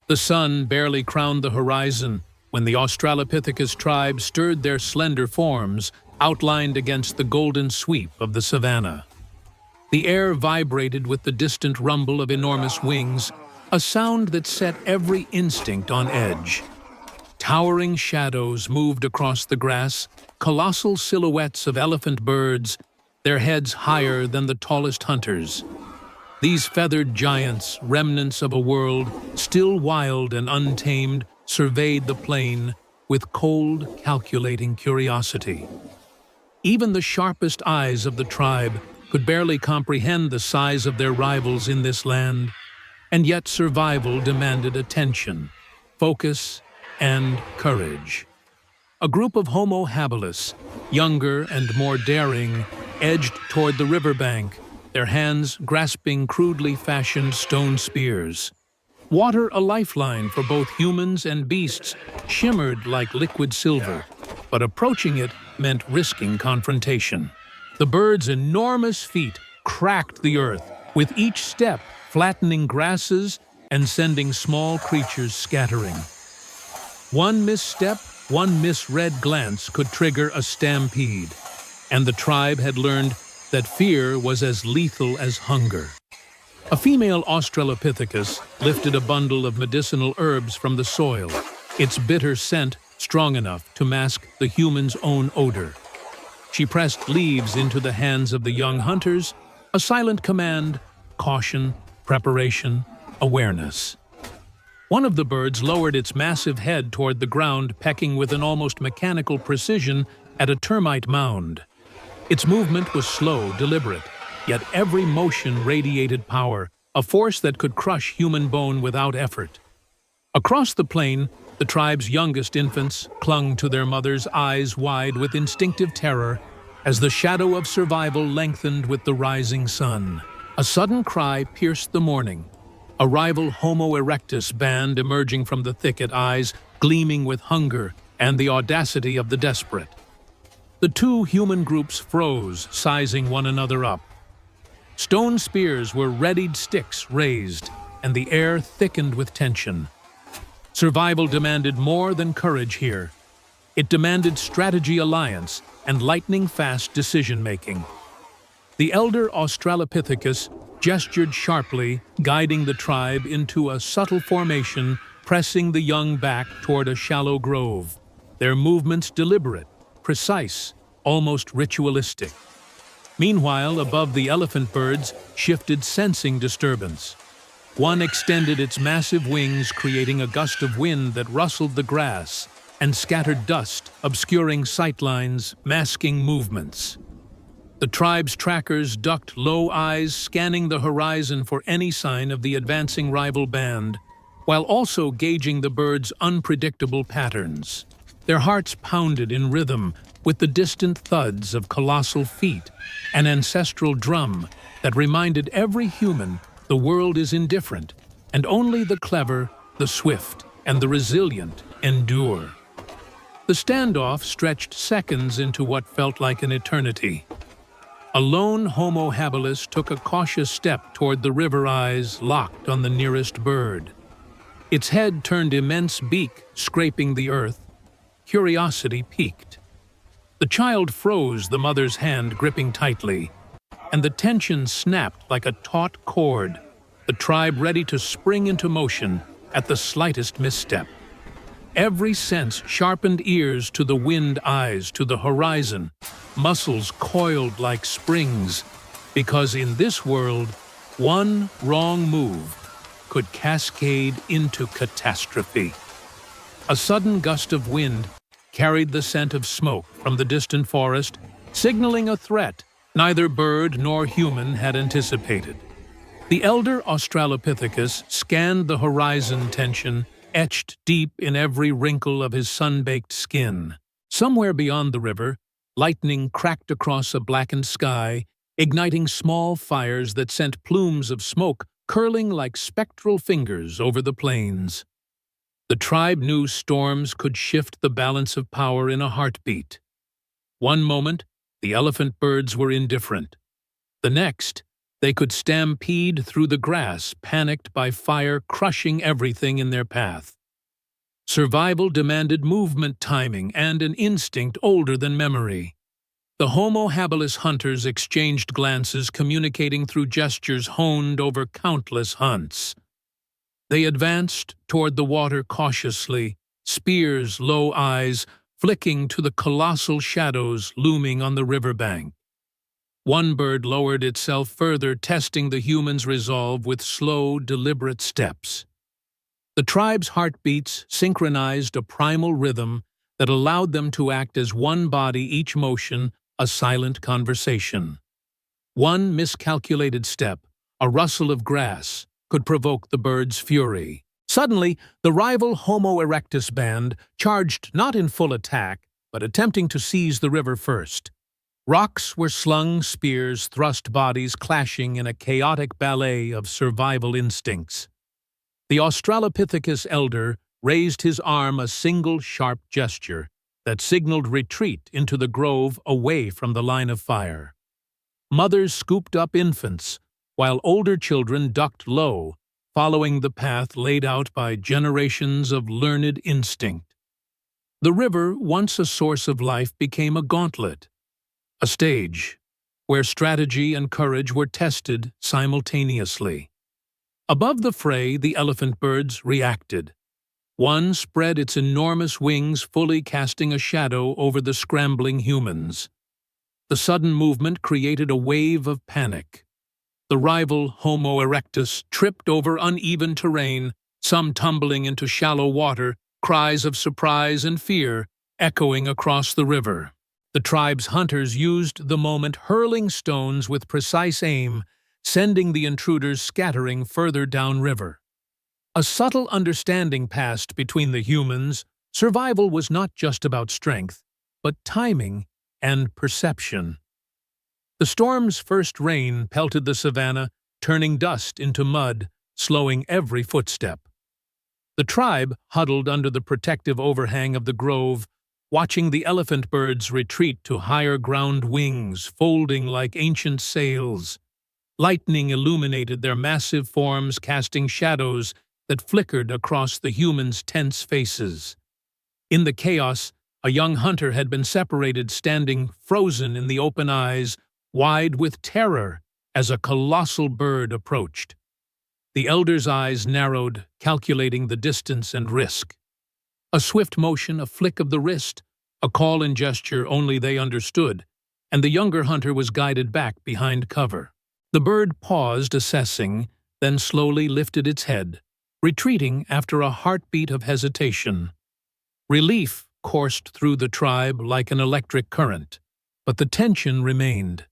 The sun barely crowned the horizon when the Australopithecus tribe stirred their slender forms, outlined against the golden sweep of the savannah. The air vibrated with the distant rumble of enormous wings, a sound that set every instinct on edge. Towering shadows moved across the grass, colossal silhouettes of elephant birds, their heads higher than the tallest hunters. These feathered giants, remnants of a world still wild and untamed, surveyed the plain with cold, calculating curiosity. Even the sharpest eyes of the tribe could barely comprehend the size of their rivals in this land, and yet survival demanded attention, focus, and courage. A group of Homo habilis, younger and more daring, edged toward the riverbank, their hands grasping crudely fashioned stone spears. Water, a lifeline for both humans and beasts, shimmered like liquid silver, but approaching it meant risking confrontation. The bird's enormous feet cracked the earth, with each step flattening grasses and sending small creatures scattering. One misstep, one misread glance could trigger a stampede, and the tribe had learned that fear was as lethal as hunger. A female Australopithecus lifted a bundle of medicinal herbs from the soil, its bitter scent strong enough to mask the human's own odor. She pressed leaves into the hands of the young hunters, a silent command: caution, preparation, awareness. One of the birds lowered its massive head toward the ground, pecking with an almost mechanical precision at a termite mound. Its movement was slow, deliberate, yet every motion radiated power, a force that could crush human bone without effort. Across the plain, the tribe's youngest infants clung to their mothers, eyes wide with instinctive terror, as the shadow of survival lengthened with the rising sun. A sudden cry pierced the morning. A rival Homo erectus band emerging from the thicket, eyes gleaming with hunger and the audacity of the desperate. The two human groups froze, sizing one another up. Stone spears were readied sticks raised, and the air thickened with tension. Survival demanded more than courage here. It demanded strategy, alliance, and lightning-fast decision-making. The elder Australopithecus gestured sharply, guiding the tribe into a subtle formation, pressing the young back toward a shallow grove, their movements deliberate, precise, almost ritualistic. Meanwhile, above the elephant birds shifted sensing disturbance. One extended its massive wings, creating a gust of wind that rustled the grass and scattered dust, obscuring sightlines, masking movements. The tribe's trackers ducked low, eyes scanning the horizon for any sign of the advancing rival band, while also gauging the birds' unpredictable patterns. Their hearts pounded in rhythm with the distant thuds of colossal feet, an ancestral drum that reminded every human the world is indifferent, and only the clever, the swift, and the resilient endure. The standoff stretched seconds into what felt like an eternity. A lone Homo habilis took a cautious step toward the river, eyes locked on the nearest bird. Its head turned, immense beak scraping the earth. Curiosity piqued. The child froze, the mother's hand gripping tightly, and the tension snapped like a taut cord, the tribe ready to spring into motion at the slightest misstep. Every sense sharpened, ears to the wind, eyes to the horizon, muscles coiled like springs, because in this world, one wrong move could cascade into catastrophe. A sudden gust of wind carried the scent of smoke from the distant forest, signaling a threat neither bird nor human had anticipated. The elder Australopithecus scanned the horizon, tension etched deep in every wrinkle of his sun-baked skin. Somewhere beyond the river, lightning cracked across a blackened sky, igniting small fires that sent plumes of smoke curling like spectral fingers over the plains. The tribe knew storms could shift the balance of power in a heartbeat. One moment, the elephant birds were indifferent. The next, They could stampede through the grass, panicked by fire crushing everything in their path. Survival demanded movement timing and an instinct older than memory. The Homo habilis hunters exchanged glances, communicating through gestures honed over countless hunts. They advanced toward the water cautiously, spears, low eyes, flicking to the colossal shadows looming on the riverbank. One bird lowered itself further, testing the humans' resolve with slow, deliberate steps. The tribe's heartbeats synchronized a primal rhythm that allowed them to act as one body, each motion a silent conversation. One miscalculated step, a rustle of grass, could provoke the bird's fury. Suddenly, the rival Homo erectus band charged not in full attack, but attempting to seize the river first. Rocks were slung, spears thrust, bodies clashing in a chaotic ballet of survival instincts. The Australopithecus elder raised his arm, a single sharp gesture that signaled retreat into the grove away from the line of fire. Mothers scooped up infants, while older children ducked low, following the path laid out by generations of learned instinct. The river, once a source of life, became a gauntlet, a stage where strategy and courage were tested simultaneously. Above the fray, the elephant birds reacted. One spread its enormous wings, fully casting a shadow over the scrambling humans. The sudden movement created a wave of panic. The rival Homo erectus tripped over uneven terrain, some tumbling into shallow water, cries of surprise and fear echoing across the river. The tribe's hunters used the moment, hurling stones with precise aim, sending the intruders scattering further downriver. A subtle understanding passed between the humans. Survival was not just about strength, but timing and perception. The storm's first rain pelted the savannah, turning dust into mud, slowing every footstep. The tribe huddled under the protective overhang of the grove, watching the elephant birds retreat to higher ground, wings folding like ancient sails. Lightning illuminated their massive forms, casting shadows that flickered across the humans' tense faces. In the chaos, a young hunter had been separated, standing frozen in the open eyes, wide with terror as a colossal bird approached. The elder's eyes narrowed, calculating the distance and risk. A swift motion, a flick of the wrist, a call and gesture only they understood, and the younger hunter was guided back behind cover. The bird paused, assessing, then slowly lifted its head, retreating after a heartbeat of hesitation. Relief coursed through the tribe like an electric current, but the tension remained.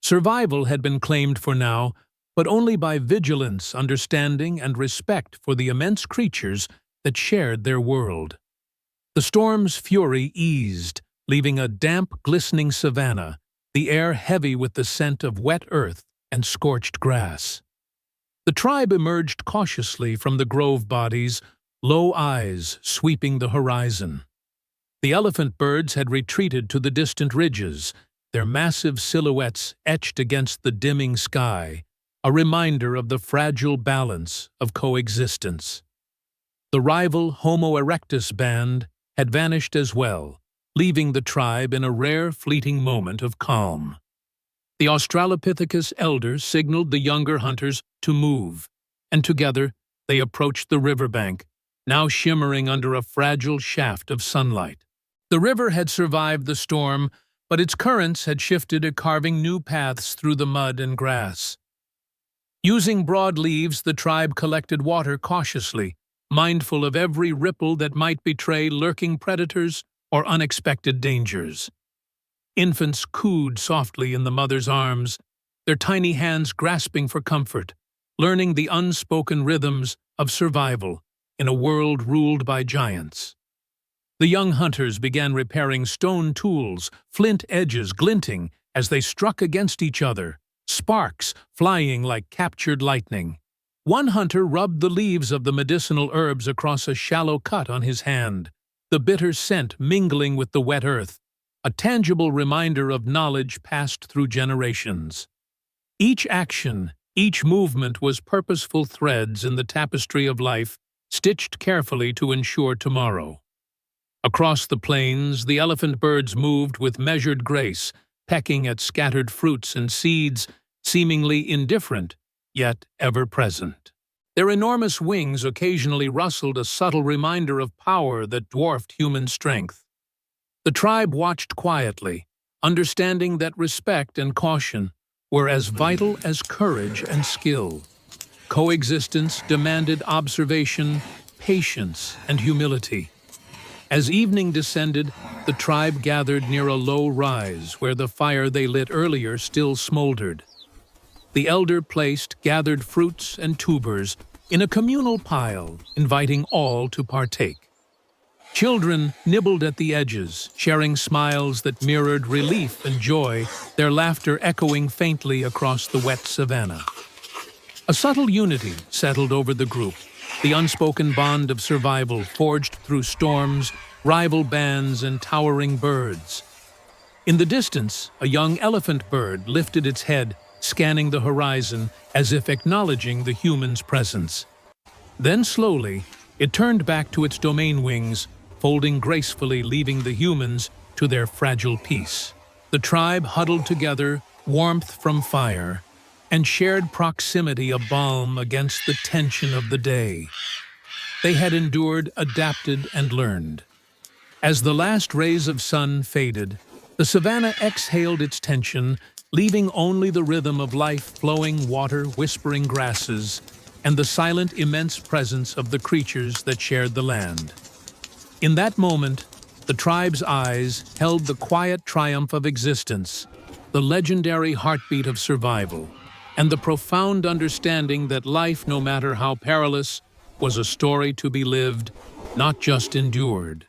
Survival had been claimed for now, but only by vigilance, understanding, and respect for the immense creatures that shared their world. The storm's fury eased, leaving a damp, glistening savannah, the air heavy with the scent of wet earth and scorched grass. The tribe emerged cautiously from the grove bodies, low eyes sweeping the horizon. The elephant birds had retreated to the distant ridges, their massive silhouettes etched against the dimming sky, a reminder of the fragile balance of coexistence. The rival Homo erectus band had vanished as well, leaving the tribe in a rare, fleeting moment of calm. The Australopithecus elder signaled the younger hunters to move, and together they approached the riverbank, now shimmering under a fragile shaft of sunlight. The river had survived the storm, but its currents had shifted, carving new paths through the mud and grass. Using broad leaves, the tribe collected water cautiously, mindful of every ripple that might betray lurking predators or unexpected dangers. Infants cooed softly in the mother's arms, their tiny hands grasping for comfort, learning the unspoken rhythms of survival in a world ruled by giants. The young hunters began repairing stone tools, flint edges glinting as they struck against each other, sparks flying like captured lightning. One hunter rubbed the leaves of the medicinal herbs across a shallow cut on his hand, the bitter scent mingling with the wet earth, a tangible reminder of knowledge passed through generations. Each action, each movement was purposeful threads in the tapestry of life, stitched carefully to ensure tomorrow. Across the plains, the elephant birds moved with measured grace, pecking at scattered fruits and seeds, seemingly indifferent, yet ever present. Their enormous wings occasionally rustled, a subtle reminder of power that dwarfed human strength. The tribe watched quietly, understanding that respect and caution were as vital as courage and skill. Coexistence demanded observation, patience, and humility. As evening descended, the tribe gathered near a low rise where the fire they lit earlier still smoldered. The elder placed gathered fruits and tubers in a communal pile, inviting all to partake. Children nibbled at the edges, sharing smiles that mirrored relief and joy, their laughter echoing faintly across the wet savannah. A subtle unity settled over the group, the unspoken bond of survival forged through storms, rival bands, and towering birds. In the distance, a young elephant bird lifted its head, scanning the horizon as if acknowledging the human's presence. Then slowly, it turned back to its domain wings, folding gracefully, leaving the humans to their fragile peace. The tribe huddled together, warmth from fire, and shared proximity a balm against the tension of the day. They had endured, adapted, and learned. As the last rays of sun faded, the savannah exhaled its tension, leaving only the rhythm of life, flowing water, whispering grasses, and the silent, immense presence of the creatures that shared the land. In that moment, the tribe's eyes held the quiet triumph of existence, the legendary heartbeat of survival, and the profound understanding that life, no matter how perilous, was a story to be lived, not just endured.